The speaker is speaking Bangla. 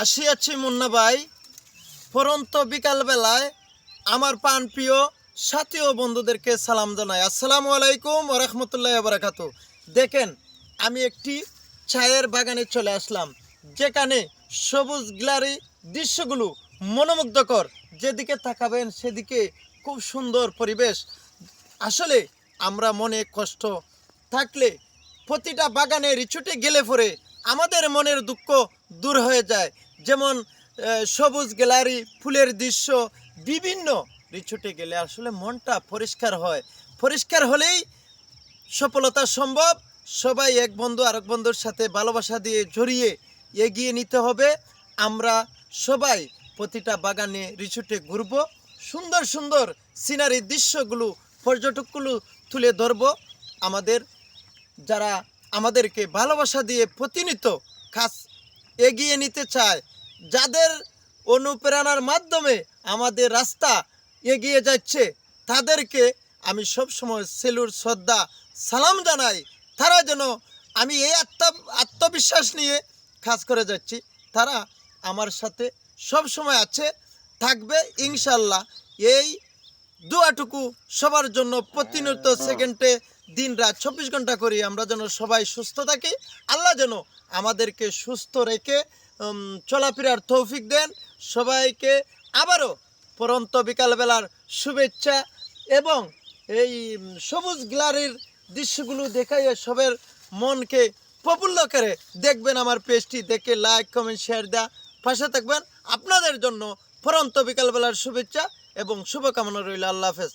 আসিয়াছি মুন্না ভাই পরন্ত বিকালবেলায় আমার প্রাণপ্রিয় সাথী ও বন্ধুদেরকে সালাম জানাই। আসসালামু আলাইকুম ওয়া রাহমাতুল্লাহি ওয়া বারাকাতুহু। দেখেন, আমি একটি চায়ের বাগানে চলে আসলাম, যেখানে সবুজ গ্লারি দৃশ্যগুলো মনোমুগ্ধকর। যেদিকে তাকাবেন সেদিকে খুব সুন্দর পরিবেশ। আসলে আমরা মনে কষ্ট থাকলে প্রতিটা বাগানে রিছুটে গেলে পরে আমাদের মনের দুঃখ দূর হয়ে যায়। যেমন সবুজ গ্যালারি, ফুলের দৃশ্য, বিভিন্ন রিছুটে গেলে আসলে মনটা পরিষ্কার হয়। পরিষ্কার হলেই সফলতা সম্ভব। সবাই এক বন্ধু আরেক বন্ধুর সাথে ভালোবাসা দিয়ে জড়িয়ে এগিয়ে নিতে হবে। আমরা সবাই প্রতিটা বাগানে রিছুটে ঘুরব, সুন্দর সুন্দর সিনারি দৃশ্যগুলো পর্যটকগুলো তুলে ধরব। আমাদের যারা আমাদেরকে ভালোবাসা দিয়ে প্রতিনিয়ত কাজ এগিয়ে নিতে চায়, যাদের অনুপ্রেরণার মাধ্যমে আমাদের রাস্তা এগিয়ে যাচ্ছে, তাদেরকে আমি সবসময় সেলুট, শ্রদ্ধা, সালাম জানাই। তারা যেন, আমি এই আত্মবিশ্বাস নিয়ে কাজ করে যাচ্ছি, তারা আমার সাথে সব সময় আছে, থাকবে ইনশাল্লাহ। এই দোয়াটুকু সবার জন্য প্রতিনিয়ত সেকেন্ডে দিন রাত 24 ঘন্টা করি আমরা যেন সবাই সুস্থ থাকি। আল্লাহ যেন আমাদেরকে সুস্থ রেখে চলাফেরার তৌফিক দেন। সবাইকে আবারও পরন্ত বিকালবেলার শুভেচ্ছা এবং এই সবুজ গ্যালারির দৃশ্যগুলো দেখাইয়ে সবের মনকে প্রফুল্ল করে দেখবেন। আমার পেজটি দেখে লাইক, কমেন্ট, শেয়ার দেওয়া পাশে থাকবেন। আপনাদের জন্য পরন্ত বিকালবেলার শুভেচ্ছা এবং শুভকামনা রইল। আল্লাহ হাফেজ।